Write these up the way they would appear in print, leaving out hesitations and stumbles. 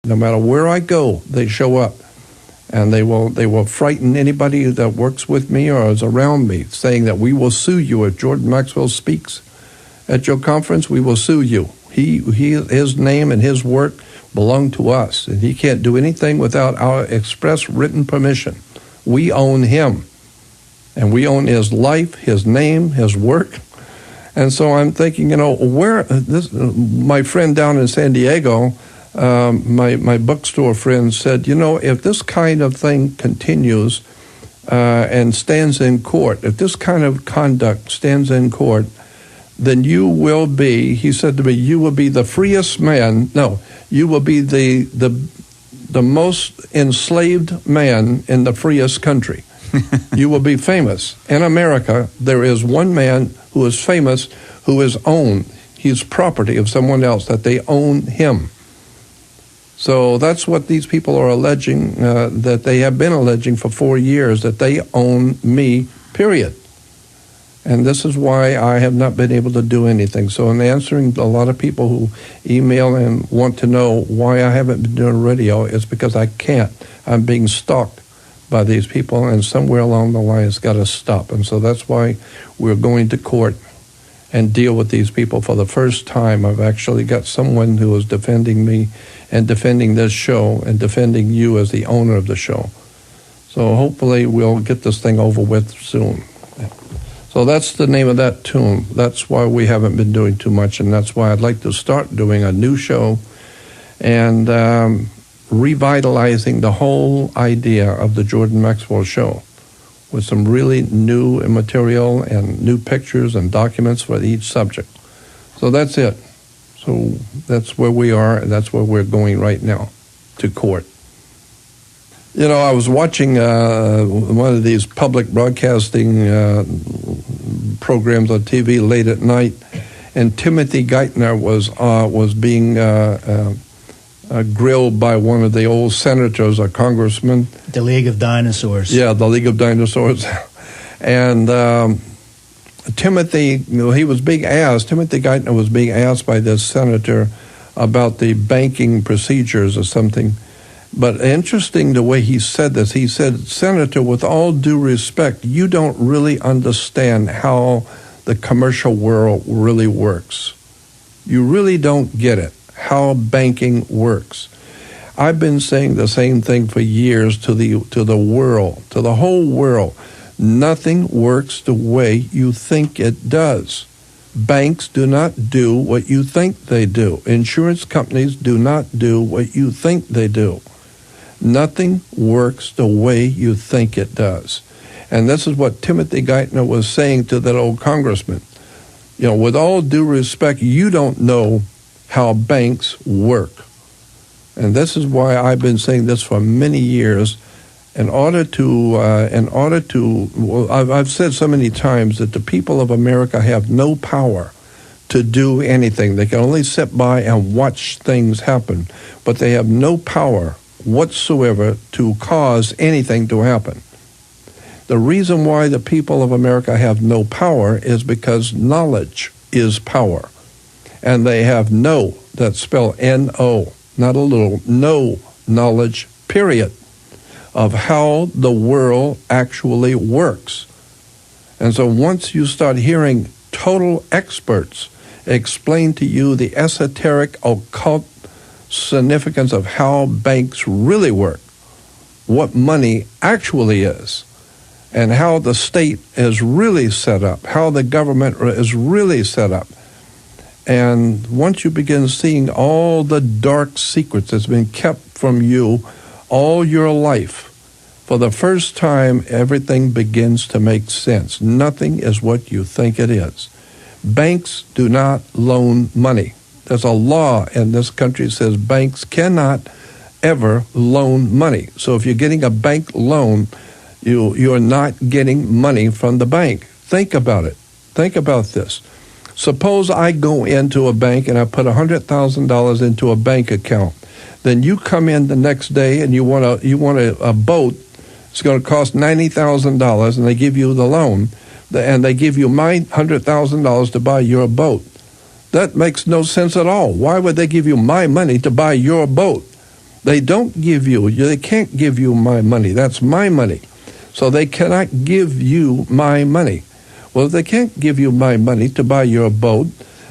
No matter where I go, they show up. And they will frighten anybody that works with me or is around me, saying that we will sue you if Jordan Maxwell speaks at your conference. We will sue you. His name and his work belong to us, and he can't do anything without our express written permission. We own him, and we own his life, his name, his work. And so I'm thinking, my friend down in San Diego. My bookstore friend said, if this kind of thing continues and stands in court, if this kind of conduct stands in court, then you will be, he said to me, you will be the freest man. No, you will be the most enslaved man in the freest country. You will be famous. In America, there is one man who is famous, who is owned. He's property of someone else, that they own him. So that's what these people are alleging, that they have been alleging for 4 years, that they own me, period. And this is why I have not been able to do anything. So in answering a lot of people who email and want to know why I haven't been doing radio, it's because I can't. I'm being stalked by these people, and somewhere along the line it's got to stop. And so that's why we're going to court and deal with these people. For the first time, I've actually got someone who is defending me and defending this show and defending you as the owner of the show. So hopefully we'll get this thing over with soon. So that's the name of that tune. That's why we haven't been doing too much, and that's why I'd like to start doing a new show and revitalizing the whole idea of the Jordan Maxwell Show with some really new material and new pictures and documents for each subject. So that's it. So that's where we are, and that's where we're going right now, to court. I was watching one of these public broadcasting programs on TV late at night, and Timothy Geithner was being grilled by one of the old senators or congressmen. The League of Dinosaurs. Yeah, the League of Dinosaurs. And Timothy Geithner was being asked by this senator about the banking procedures or something. But interesting the way he said this. He said, Senator, with all due respect, you don't really understand how the commercial world really works. You really don't get it, how banking works. I've been saying the same thing for years to the world, to the whole world. Nothing works the way you think it does. Banks do not do what you think they do. Insurance companies do not do what you think they do. Nothing works the way you think it does. And this is what Timothy Geithner was saying to that old congressman. With all due respect, you don't know how banks work. And this is why I've been saying this for many years. I've said so many times that the people of America have no power to do anything. They can only sit by and watch things happen, but they have no power whatsoever to cause anything to happen. The reason why the people of America have no power is because knowledge is power. And they have no, that's spelled N-O, not a little, no knowledge, period, of how the world actually works. And so once you start hearing total experts explain to you the esoteric, occult significance of how banks really work, what money actually is, and how the state is really set up, how the government is really set up. And once you begin seeing all the dark secrets that's been kept from you all your life, for the first time, everything begins to make sense. Nothing is what you think it is. Banks do not loan money. There's a law in this country that says banks cannot ever loan money. So if you're getting a bank loan, you're not getting money from the bank. Think about it. Think about this. Suppose I go into a bank and I put $100,000 into a bank account. Then you come in the next day and you want a boat. It's going to cost $90,000, and they give you the loan, and they give you my $100,000 to buy your boat. That makes no sense at all. Why would they give you my money to buy your boat? They don't give you, they can't give you my money. That's my money. So they cannot give you my money. Well, if they can't give you my money to buy your boat,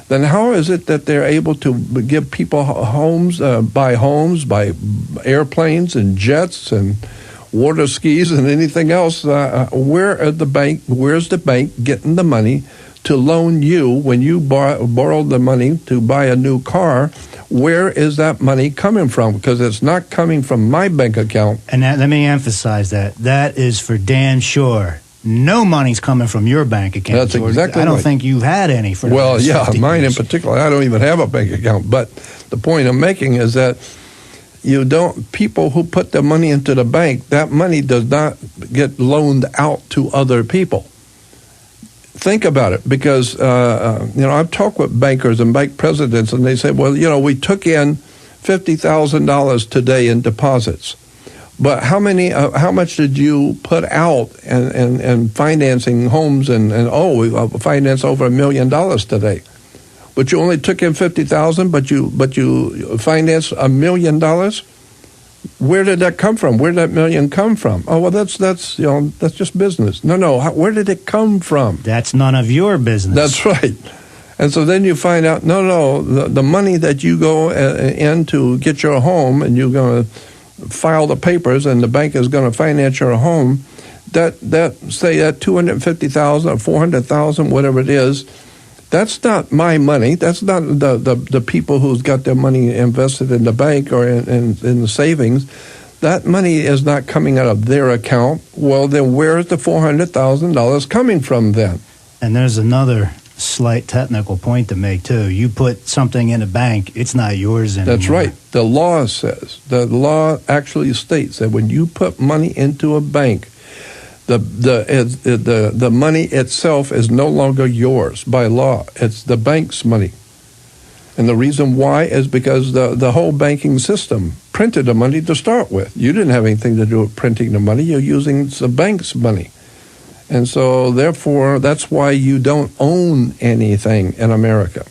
then how is it that they're able to give people homes, buy airplanes and jets and water skis and anything else? Where's the bank getting the money to loan you when you borrowed the money to buy a new car? Where is that money coming from? Because it's not coming from my bank account. And let me emphasize that. That is for damn sure. No money's coming from your bank account. That's George. exactly right. I don't think you've had any for the last 50 mine years. in particular. I don't even have a bank account. But the point I'm making is that people who put their money into the bank, that money does not get loaned out to other people. Think about it, because I've talked with bankers and bank presidents, and they say, well, we took in $50,000 today in deposits, but how much did you put out and financing homes and we financed over $1 million today, but you only took in $50,000, but you financed $1 million. Where did that come from? Where did that million come from? Oh, well, that's just business. No. Where did it come from? That's none of your business. That's right. And so then you find out, the money that you go in to get your home, and you're going to file the papers, and the bank is going to finance your home, that $250,000 or $400,000, whatever it is, that's not my money. That's not the people who's got their money invested in the bank or in the savings. That money is not coming out of their account. Well, then where's the $400,000 coming from then? And there's another slight technical point to make, too. You put something in a bank, it's not yours anymore. That's right. The law actually states that when you put money into a bank, the money itself is no longer yours by law. It's the bank's money. And the reason why is because the whole banking system printed the money to start with. You didn't have anything to do with printing the money. You're using the bank's money. And so, therefore, that's why you don't own anything in America.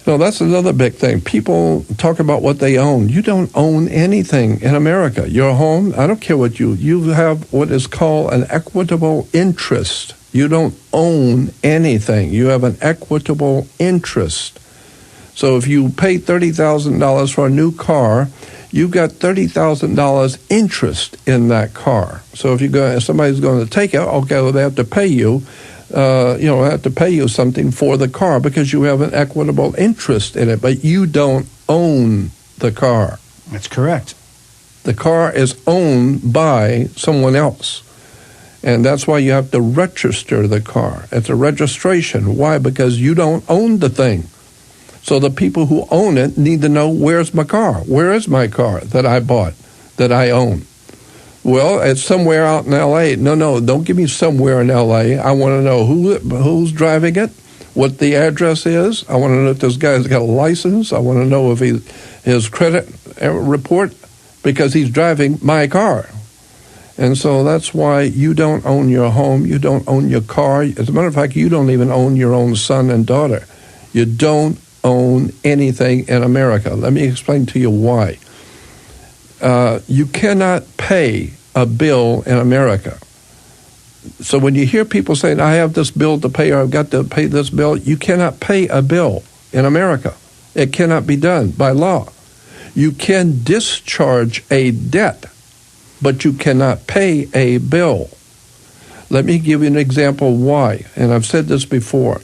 That's another big thing. People talk about what they own. You don't own anything in America. Your home, I don't care what you have what is called an equitable interest. You don't own anything. You have an equitable interest. So if you pay $30,000 for a new car, you've got $30,000 interest in that car. So if somebody's going to take it, okay, well, they have to pay you. Have to pay you something for the car because you have an equitable interest in it, but you don't own the car. That's correct. The car is owned by someone else, and that's why you have to register the car. It's a registration. Why? Because you don't own the thing. So the people who own it need to know, where's my car? Where is my car that I bought, that I own? Well, it's somewhere out in L.A. No, don't give me somewhere in L.A. I want to know who's driving it, what the address is. I want to know if this guy's got a license. I want to know if his credit report, because he's driving my car. And so that's why you don't own your home. You don't own your car. As a matter of fact, you don't even own your own son and daughter. You don't own anything in America. Let me explain to you why. You cannot pay a bill in America. So when you hear people saying, I have this bill to pay, or I've got to pay this bill, you cannot pay a bill in America. It cannot be done by law. You can discharge a debt, but you cannot pay a bill. Let me give you an example why, and I've said this before.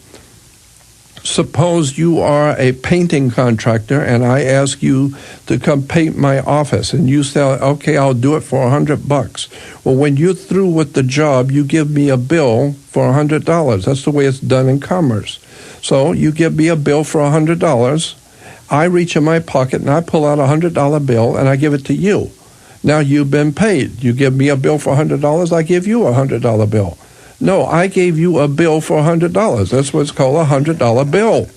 Suppose you are a painting contractor and I ask you to come paint my office, and you say, okay, I'll do it for $100. Well, when you're through with the job, you give me a bill for $100. That's the way it's done in commerce. So you give me a bill for $100. I reach in my pocket and I pull out a $100 bill and I give it to you. Now you've been paid. You give me a bill for $100, I give you a $100 bill. No, I gave you a bill for $100. That's what's called a $100 bill.